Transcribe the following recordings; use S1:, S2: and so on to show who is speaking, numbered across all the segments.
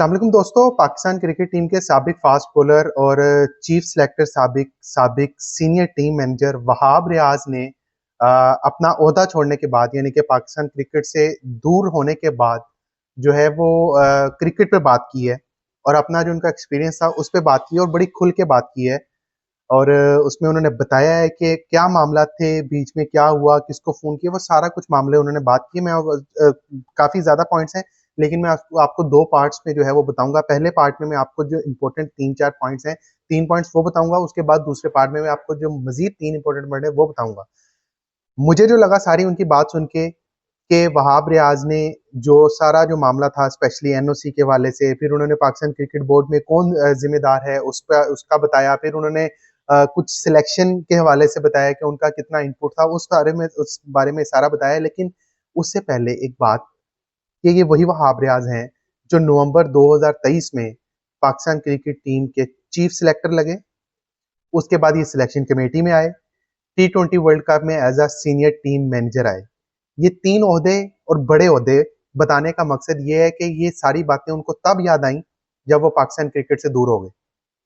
S1: अस्सलामुअलैकुम दोस्तों। Pakistan cricket team के साबिक फास्ट बॉलर और चीफ सेलेक्टर साबिक साबिक senior team manager Wahab Riaz ने अपना ओहदा छोड़ने के बाद यानी कि पाकिस्तान क्रिकेट से दूर होने के बाद जो है वो क्रिकेट पे बात की है और अपना जो उनका एक्सपीरियंस था उस पे बात की है और बड़ी खुल के बात की है। और उसमें उन्होंने बताया है कि क्या मामला थे, बीच में क्या हुआ, किसको फ़ोन किया, वो सारा कुछ मामले उन्होंने बात की। मैं काफ़ी ज़्यादा पॉइंट्स हैं, लेकिन मैं आपको 2 पार्ट्स में जो है वो बताऊँगा। पहले पार्ट में मैं आपको जो इम्पोर्टेंट 3-4 पॉइंट्स हैं, 3 पॉइंट्स वो बताऊँगा, उसके बाद दूसरे पार्ट में मैं आपको जो मज़ीद 3 इम्पोर्टेंट पॉइंट है वो बताऊँगा। मुझे जो लगा सारी उनकी बात सुन के वहाब रियाज ने जो सारा जो मामला था स्पेशली एनओसी के हवाले से, फिर उन्होंने पाकिस्तान क्रिकेट बोर्ड में कौन जिम्मेदार है उसका बताया। फिर उन्होंने कुछ सिलेक्शन के हवाले से बताया कि उनका कितना इनपुट था, उस बारे में सारा बताया। लेकिन उससे पहले एक बात कि ये वही वहाब रियाज हैं जो नवंबर 2023 में पाकिस्तान क्रिकेट टीम के चीफ सिलेक्टर लगे। उसके बाद ये सिलेक्शन कमेटी में आए, T20 वर्ल्ड कप में as a senior team manager आए। ये 3 ओहदे और बड़े ओहदे बताने का मकसद ये है कि ये सारी बातें उनको तब याद आई जब वो पाकिस्तान क्रिकेट से दूर हो गए।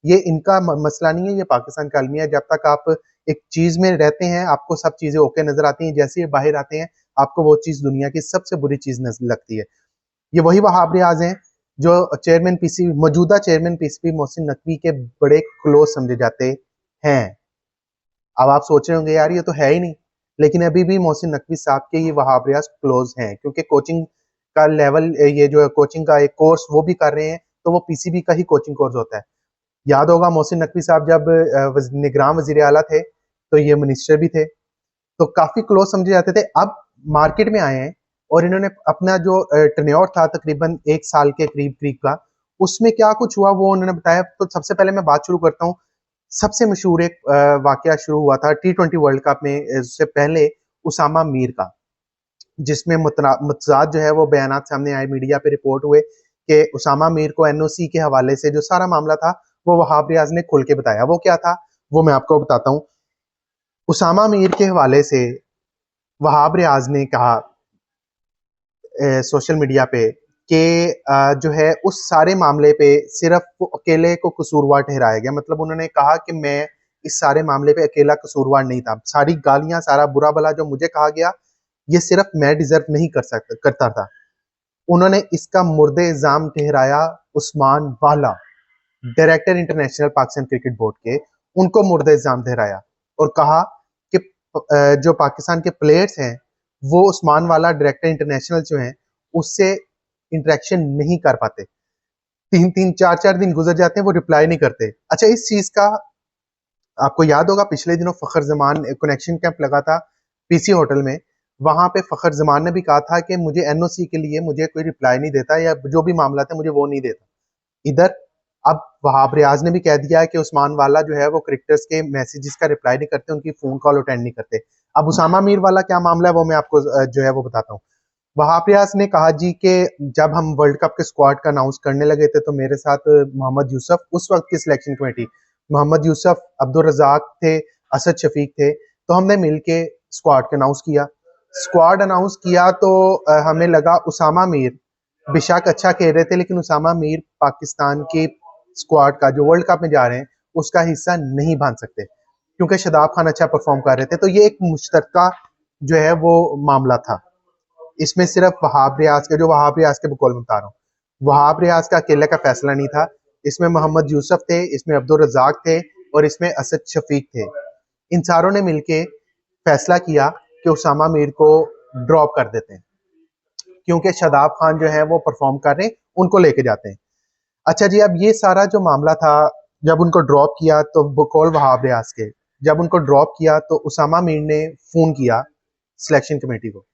S1: ये इनका मसला नहीं है, ये पाकिस्तान का अलमिया है। जब तक आप एक चीज में रहते हैं आपको सब चीजें ओके नजर आती हैं, जैसे ही बाहर आते हैं आपको वो चीज दुनिया की सबसे बुरी चीज नजर लगती है। ये वही वहाब रियाज हैं जो चेयरमैन पीसीबी, मौजूदा चेयरमैन पीसीबी मोहसिन नकवी के बड़े क्लोज समझे जाते हैं। अब आप सोच रहे होंगे यार ये तो है ही नहीं, लेकिन अभी भी मोहसिन नकवी साहब के ये वहाब रियाज क्लोज हैं क्योंकि कोचिंग का लेवल, ये जो है कोचिंग का एक कोर्स वो भी कर रहे हैं, तो वो पीसीबी का ही कोचिंग कोर्स होता है। याद होगा मोहसिन नकवी साहब जब निगरान वजीर आला थे तो ये मिनिस्टर भी थे, तो काफी क्लोज समझे जाते थे। अब मार्केट में आए हैं और इन्होंने अपना जो टेन्योर था तकरीबन 1 साल के करीब करीब का, उसमें क्या कुछ हुआ वो उन्होंने बताया। तो सबसे पहले मैं बात शुरू करता हूँ। सबसे मशहूर एक वाकया शुरू हुआ था T20 वर्ल्ड कप में, इससे पहले उसामा मीर का, जिसमें मुतजाद जो है वो बयानात सामने आए, मीडिया पे रिपोर्ट हुए कि उसामा मीर को एनओसी के हवाले से जो सारा मामला था वो वहाब रियाज ने खुल के बताया। वो क्या था वो मैं आपको बताता हूँ। उसामा मीर के हवाले से वहाब रियाज ने कहा सोशल मीडिया पे कि जो है उस सारे मामले पे सिर्फ वो अकेले को कसूरवार ठहराया गया। मतलब उन्होंने कहा कि मैं इस सारे मामले पे अकेला कसूरवार नहीं था, सारी गालियां सारा बुरा भला जो मुझे कहा गया ये सिर्फ मैं डिजर्व नहीं करता था। उन्होंने इसका मुर्दे इल्जाम ठहराया उस्मान वाला, director international Pakistan cricket board के, उनको मुर्दे इल्जाम ठहराया और कहा कि जो पाकिस्तान के प्लेयर्स हैं वो उस्मान वाला डायरेक्टर इंटरनेशनल जो हैं उससे इंटरेक्शन नहीं कर पाते, 3-3 4-4 दिन गुजर जाते हैं वो रिप्लाई नहीं करते। अच्छा, इस चीज का आपको याद होगा पिछले दिनों फखर जमान कनेक्शन कैंप लगा था पीसी होटल में। वहां पे फखर जमान ने भी कहा था कि मुझे एनओसी के लिए मुझे कोई रिप्लाई नहीं देता या जो भी मामला था मुझे वो नहीं देता। इधर अब वहाब रियाज ने भी कह दिया है कि उस्मान वाला जो है वो क्रिकेटर्स के मैसेजेस का रिप्लाई नहीं करते, उनकी फोन कॉल अटेंड नहीं करते। अब उसामा मीर वाला क्या मामला है वो मैं आपको जो है वो बताता हूँ। वहाब रियाज ने कहा जी कि जब हम वर्ल्ड कप के स्क्वाड का अनाउंस करने लगे थे तो मेरे साथ मोहम्मद यूसुफ, उस वक्त की सिलेक्शन कमेटी, मोहम्मद यूसुफ, अब्दुल रजाक थे, असद शफीक थे, तो हमने मिलके स्क्वाड का अनाउंस किया। स्क्वाड अनाउंस किया तो हमें लगा उसामा मीर बेशक अच्छा खेल रहे थे, लेकिन उसामा मीर पाकिस्तान की स्क्वाड का जो वर्ल्ड कप में जा रहे हैं उसका हिस्सा नहीं बन सकते क्योंकि शदाब खान अच्छा परफॉर्म कर रहे थे। तो ये एक मुश्तरका जो है वो मामला था। इसमें सिर्फ वहाब रियाज के, जो वहाब रियाज के बकौल बता रहा हूँ, वहाब रियाज का अकेले का फैसला नहीं था। इसमें मोहम्मद यूसुफ थे, इसमें अब्दुल रजाक थे और इसमें असद शफीक थे। इन चारों ने मिलके फैसला किया कि उसामा मीर को ड्रॉप कर देते हैं क्योंकि शदाब खान जो है वो परफॉर्म कर रहे हैं, उनको लेके जाते हैं। अच्छा जी, अब ये सारा जो मामला था, जब उनको ड्रॉप किया तो बकौल वहाब रियाज के, जब उनको ड्रॉप किया तो उसामा मीर ने फोन किया सिलेक्शन कमेटी को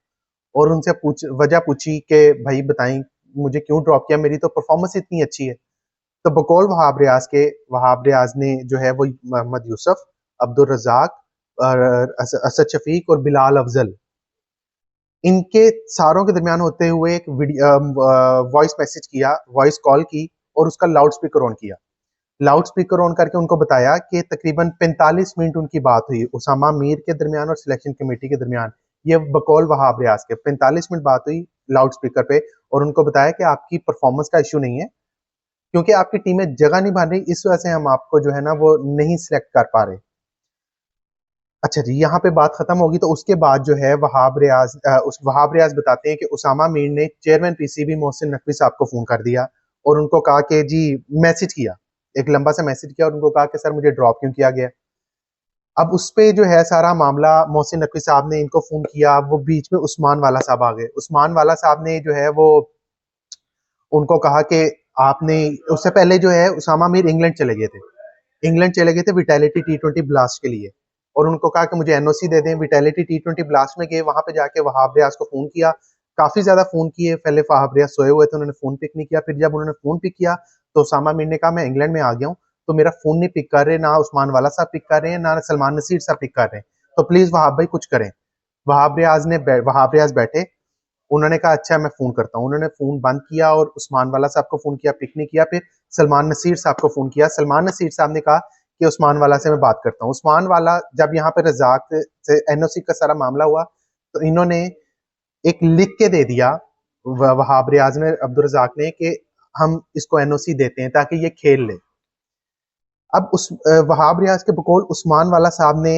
S1: और उनसे वजह पूछी कि भाई बताएं मुझे क्यों ड्रॉप किया, मेरी तो परफॉर्मेंस इतनी अच्छी है। तो बकौल वहाब रियाज के, वहाब रियाज ने जो है वो मोहम्मद यूसुफ, अब्दुल रजाक और असद शफीक और बिलाल अफजल, इनके सारों के दरमियान होते हुए एक वॉइस मैसेज किया, वॉइस कॉल की और उसका लाउड स्पीकर ऑन किया। लाउड स्पीकर ऑन करके उनको बताया कि तकरीबन 45 मिनट उनकी बात हुई उसामा मीर के दरमियान और सिलेक्शन कमेटी के दरमियान। ये बकौल वहाब रियाज के 45 मिनट बात हुई लाउड स्पीकर पे और उनको बताया कि आपकी परफॉर्मेंस का इशू नहीं है, क्योंकि आपकी टीम में जगह नहीं बन रही, इस वजह से हम आपको जो है ना वो नहीं सिलेक्ट कर पा रहे। अच्छा जी, यहाँ पे बात खत्म होगी। तो उसके बाद जो है वहाब रियाज बताते हैं कि उसामा मीर ने चेयरमैन पीसीबी मोहसिन नकवी साहब को फोन कर दिया और उनको कहा कि जी, मैसेज किया, एक लंबा सा मैसेज किया और उनको कहा कि सर मुझे ड्रॉप क्यों किया गया। अब उस पे जो है सारा मामला, मोहसिन नकवी साहब ने इनको फोन किया, वो बीच में उस्मान वाला साहब आ गए। उस्मान वाला साहब ने जो है वो उनको कहा कि आपने, उससे पहले जो है उसामा मीर इंग्लैंड चले गए थे, इंग्लैंड चले गए थे विटालिटी T20 ब्लास्ट के लिए, और उनको कहा कि मुझे एनओसी दे दें। विटालिटी T20 ब्लास्ट में गए, वहां पे जाके वहाब रियाज को फोन किया, काफी ज्यादा फोन किए। पहले वहाब रियाज सोए हुए थे, उन्होंने फोन पिक नहीं किया। फिर जब उन्होंने फोन पिक किया तो उसामा मीर ने कहा मैं इंग्लैंड में आ गया हूँ, तो मेरा फोन नहीं पिक कर रहे, ना उस्मान वाला साहब पिक कर रहे हैं, ना सलमान नसीर साहब पिक कर रहे हैं, तो प्लीज वहाब भाई कुछ करें। वहाब रियाज बैठे, उन्होंने कहा अच्छा मैं फोन करता हूँ। उन्होंने फोन बंद किया और उस्मान वाला साहब को फोन किया, पिक नहीं किया। फिर सलमान नसीर साहब को फोन किया, सलमान नसीर साहब ने कहा कि उस्मान वाला से मैं बात करता हूँ। उस्मान वाला जब यहाँ पे रजाक से एनओसी का सारा मामला हुआ, तो इन्होंने एक लिख के दे दिया वहाब रियाज ने, अब्दुल रजाक ने, कि हम इसको एनओसी देते हैं ताकि ये खेल ले। अब उस वहाब रियाज के बकौल उस्मान वाला साहब ने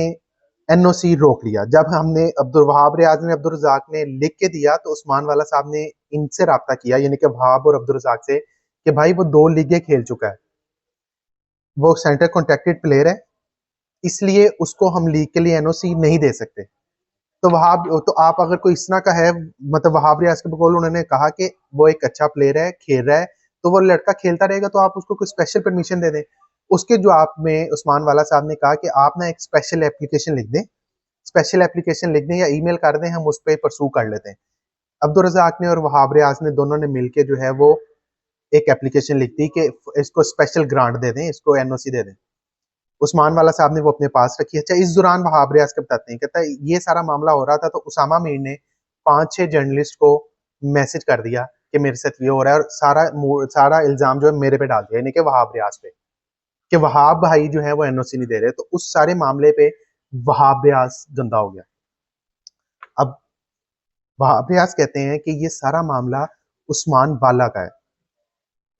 S1: एनओसी रोक लिया। जब हमने अब्दुल वहाब रियाज ने, अब्दुल रजाक ने लिख के दिया, तो उस्मान वाला साहब ने इनसे रब्ता किया, यानी कि वहाब और अब्दुल रजाक से, कि भाई वो 2 लीगें खेल चुका है, वो सेंटर कॉन्ट्रैक्टेड प्लेयर है, इसलिए उसको हम लीग के लिए एनओसी नहीं दे सकते। तो आप अगर कोई इस तरह का है, मतलब वहाब रियाज के बकौल उन्होंने कहा कि वो एक अच्छा प्लेयर है, खेल रहा है, तो वो लड़का खेलता रहेगा, तो आप उसको कोई स्पेशल परमिशन दे दें। उसके जवाब में उस्मान वाला साहब ने कहा कि आप ना एक स्पेशल एप्लीकेशन लिख दें, स्पेशल एप्लीकेशन लिख दें या ईमेल कर दें, हम उस पर परसू कर लेते हैं। अब्दुल रजाक ने और वहाब रियाज ने दोनों ने मिलकर जो है वो एक एप्लीकेशन लिख दी कि इसको स्पेशल ग्रांट दे दें, इसको एनओसी दे दें। उस्मान वाला साहब ने वो अपने पास रखी। अच्छा, इस दौरान वहाब रियाज के बताते हैं, कहता है ये सारा मामला हो रहा था, तो उसामा मीर ने 5-6 जर्नलिस्ट को मैसेज कर दिया कि मेरे साथ ये हो रहा है, और सारा इल्जाम जो है मेरे पे डाल दिया, यानी कि वहाब रियाज पे, कि वहाब भाई जो है वो एनओसी नहीं दे रहे। तो उस सारे मामले पे वहाब रियाज गंदा हो गया। अब वहाब रियाज कहते हैं कि ये सारा मामला उस्मान वाला का है।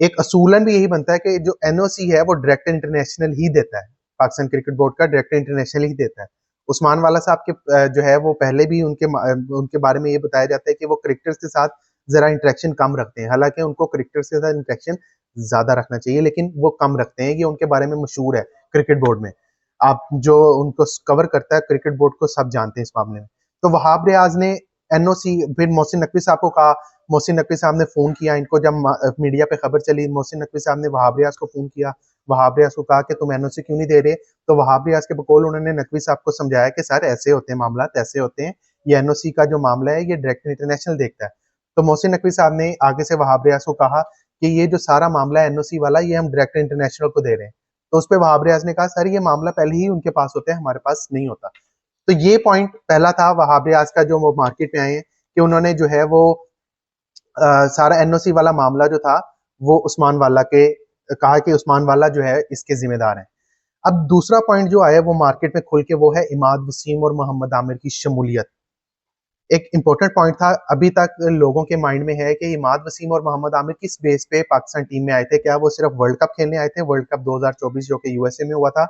S1: एक असूलन भी यही बनता है कि जो एनओसी है वो डायरेक्टर इंटरनेशनल ही देता है, पाकिस्तान क्रिकेट बोर्ड का डायरेक्टर इंटरनेशनल ही देता है। उस्मान वाला साहब के जो है वो पहले भी उनके बारे में ये बताया जाता है कि वो क्रिकेटर्स के साथ जरा इंटरेक्शन कम रखते हैं, हालांकि उनको क्रिकेटर्स के साथ इंटरेक्शन ज्यादा रखना चाहिए, लेकिन वो कम रखते हैं। ये उनके बारे में मशहूर है क्रिकेट बोर्ड में। आप जो उनको कवर करता है क्रिकेट बोर्ड को, सब जानते हैं इस मामले में। तो वहाब रियाज ने एनओसी, फिर मोहसिन नकवी साहब को कहा, मोहसिन नकवी साहब ने फोन किया इनको, जब मीडिया पे खबर चली, मोहसिन नकवी साहब ने वहाब रियाज को फोन किया, वहाब रियाज को कहा कि तुम एनओसी क्यों नहीं दे रहे। तो वहाब रियाज के बकौल उन्होंने नकवी साहब को समझाया कि सर ऐसे होते हैं मामला, ऐसे होते हैं, ये एनओसी का जो मामला है ये डायरेक्टर इंटरनेशनल देखता है। तो मोहसिन नकवी साहब ने आगे से वहाब रियाज को कहा कि ये जो सारा मामला है एनओसी वाला, ये हम डायरेक्टर इंटरनेशनल को दे रहे हैं। तो उस पर वहाब रियाज ने कहा सर ये मामला पहले ही उनके पास होता है, हमारे पास नहीं होता। तो ये पॉइंट पहला था वहाब रियाज का, जो वो मार्केट में आए हैं, कि उन्होंने जो है वो सारा एनओसी वाला मामला जो था वो उस्मान वाला के, कहा कि उस्मान वाला जो है इसके जिम्मेदार है। अब दूसरा पॉइंट जो आया वो मार्केट में खुल के, वो है इमाद वसीम और मोहम्मद आमिर की शमूलियत। एक इंपॉर्टेंट पॉइंट था, अभी तक लोगों के माइंड में है कि इमाद वसीम और मोहम्मद आमिर किस बेस पे पाकिस्तान टीम में आए थे। क्या वो सिर्फ वर्ल्ड कप खेलने आए थे, वर्ल्ड कप 2024 जो कि यूएसए में हुआ था,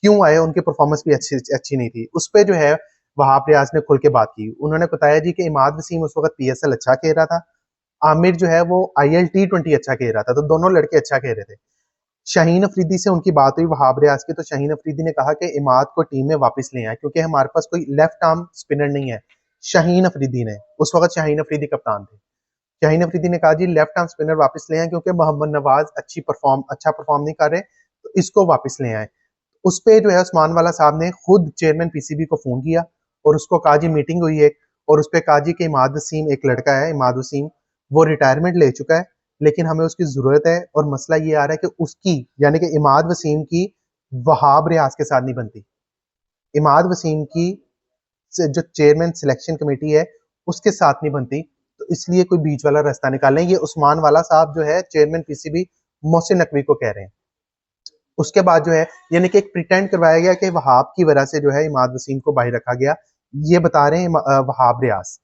S1: क्यों आए, उनकी परफॉर्मेंस भी अच्छी अच्छी नहीं थी। उस पर जो है वहाब रियाज ने खुल के बात की। उन्होंने बताया जी कि इमाद वसीम उस वक्त पीएसएल अच्छा खेल रहा था, आमिर जो है वो आईएल T20 अच्छा खेल रहा था, तो दोनों लड़के अच्छा खेल रहे थे। शाहीन अफरीदी से उनकी बात हुई वहाब रियाज की, तो शाहीन अफरीदी ने कहा कि इमाद को टीम में वापस ले आए, क्योंकि हमारे पास कोई लेफ्ट आर्म स्पिनर नहीं है। शाहीन अफरीदी ने, उस वक्त शाहीन अफरीदी कप्तान थे, शाहीन अफरीदी ने कहा जी लेफ्ट आर्म स्पिनर वापस ले आए, क्योंकि मोहम्मद नवाज अच्छा परफॉर्म नहीं कर रहे, तो इसको वापस ले आए। उस पे जो है उस्मान वाला साहब ने खुद चेयरमैन पीसीबी को फोन किया और उसको कहा जी मीटिंग हुई एक, और उस पे कहा जी कि इमाद वसीम, एक लड़का है इमाद वसीम, वो रिटायरमेंट ले चुका है, लेकिन हमें उसकी जरूरत है, और मसला ये आ रहा है कि उसकी, यानी कि इमाद वसीम की वहाब रियाज के साथ नहीं बनती, इमाद वसीम की जो चेयरमैन सिलेक्शन कमेटी है उसके साथ नहीं बनती, तो इसलिए कोई बीच वाला रास्ता निकालें। ये उस्मान वाला साहब जो है चेयरमैन पीसीबी मोहसिन नकवी को कह रहे हैं। उसके बाद जो है, यानी कि एक प्रिटेंड करवाया गया कि वहाब की वजह से जो है इमाद वसीम को बाहर रखा गया, ये बता रहे हैं वहाब रियाज।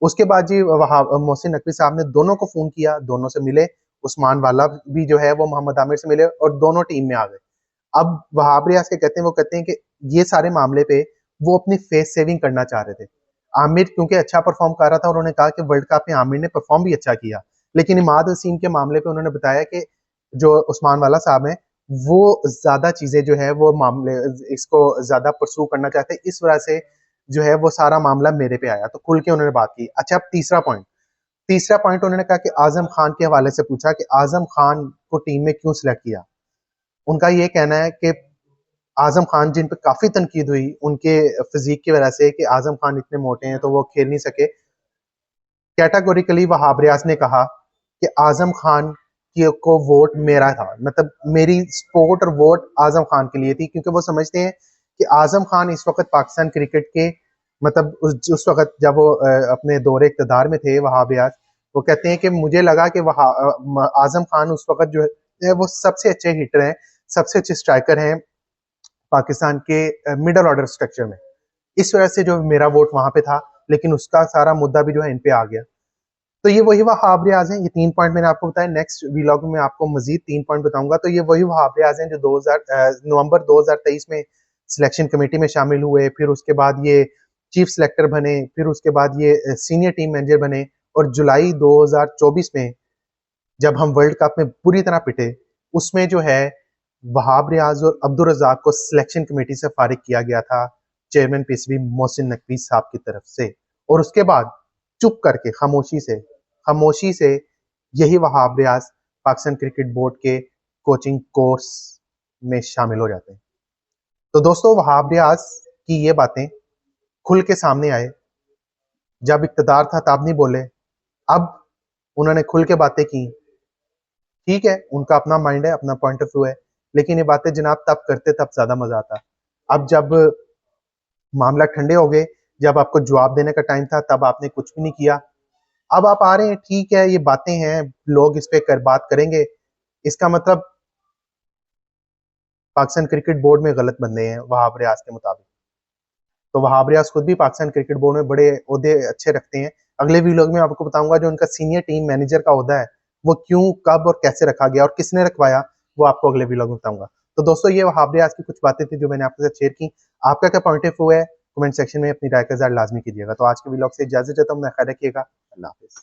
S1: उसके बाद जी वहाब मोहसिन नकवी साहब ने दोनों को फोन किया, दोनों से मिले, उस्मान वाला भी जो है वो मोहम्मद आमिर से मिले और दोनों टीम में आ गए। अब वहाब रियाज के कहते हैं, वो कहते हैं कि ये सारे मामले पे वो अपनी फेस सेविंग करना चाह रहे थे। आमिर क्योंकि अच्छा परफॉर्म कर रहा था, उन्होंने कहा कि वर्ल्ड कप में आमिर ने परफॉर्म भी अच्छा किया, लेकिन इमाद हसीन के मामले पे उन्होंने बताया कि जो उस्मान वाला साहब है वो ज्यादा चीजें जो है वो मामले इसको ज्यादा परसू करना चाहते हैं, इस वजह से जो है वो सारा मामला मेरे पे आया। तो खुल के उन्होंने बात की। अच्छा, अब तीसरा पॉइंट उन्होंने कहा कि आजम खान के हवाले से पूछा कि आजम खान को टीम में क्यों सिलेक्ट किया। उनका ये कहना है कि आजम खान, जिन पे काफी तनकीद हुई उनके फिजिक की वजह से कि आजम खान इतने मोटे हैं तो वो खेल नहीं सके, कैटेगोरिकली वहाब रियाज ने कहा कि आजम खान को वोट मेरा था, मतलब मेरी सपोर्ट और वोट आजम खान के लिए थी, क्योंकि वो समझते हैं कि आजम खान इस वक्त पाकिस्तान क्रिकेट के, मतलब उस वक्त जब वो अपने दौरे इक़्तिदार में थे वहाब रियाज, वो कहते हैं कि मुझे लगा कि आजम खान उस वक्त जो है वो सबसे अच्छे हिटर हैं, सबसे अच्छे स्ट्राइकर हैं पाकिस्तान के मिडल ऑर्डर स्ट्रक्चर में। इस वजह से जो मेरा वोट वहां पे था, लेकिन उसका सारा मुद्दा भी जो है इन पे आ गया। तो ये वही वहाब रियाज हैं। ये 3 पॉइंट मैंने आपको बताया। नेक्स्ट व्लॉग में आपको मजीद 3 पॉइंट बताऊंगा। तो ये वही वहाब रियाज हैं जो नवंबर 2023 में सिलेक्शन कमेटी में शामिल हुए, फिर उसके बाद ये चीफ सेलेक्टर बने, फिर उसके बाद ये सीनियर टीम मैनेजर बने, और जुलाई 2024 में जब हम वर्ल्ड कप में पूरी तरह पिटे, उसमें जो है वहाब रियाज और अब्दुल रजाक को सिलेक्शन कमेटी से फारिग किया गया था चेयरमैन पीसीबी मोहसिन नकवी साहब की तरफ से। और उसके बाद चुप करके खामोशी से यही वहाब रियाज पाकिस्तान क्रिकेट बोर्ड के कोचिंग कोर्स में शामिल हो जाते हैं। तो दोस्तों, वहाब रियाज की ये बातें खुल के सामने आए। जब इक्तदार था तब नहीं बोले, अब उन्होंने खुल के बातें की। ठीक है, उनका अपना माइंड है, अपना पॉइंट ऑफ व्यू है, लेकिन ये बातें जनाब तब करते तब ज्यादा मजा आता। अब जब मामला ठंडे हो गए, जब आपको जवाब देने का टाइम था, तब आपने कुछ भी नहीं किया। अब आप आ रहे हैं, ठीक है, ये बातें हैं, लोग इस पे बात करेंगे, इसका मतलब पाकिस्तान क्रिकेट बोर्ड में गलत बंदे हैं वहाब रियाज के मुताबिक। तो वहाब रियाज खुद भी पाकिस्तान क्रिकेट बोर्ड में बड़े ओहदे अच्छे रखते हैं। अगले वीलॉग में आपको बताऊंगा जो उनका सीनियर टीम मैनेजर का ओहदा है वो क्यों, कब और कैसे रखा गया और किसने रखवाया, वो आपको अगले वीलॉग में बताऊंगा। तो दोस्तों, ये वहाब रियाज की कुछ बातें थी जो मैंने आपके साथ शेयर की। आपका क्या पॉइंट ऑफ व्यू है, कमेंट सेक्शन में अपनी राय का इज़हार लाजमी कीजिएगा। तो आज के वीलॉग से इजाजत चाहता हूँ, ख्याल रखिएगा। अल्लाह हाफिज।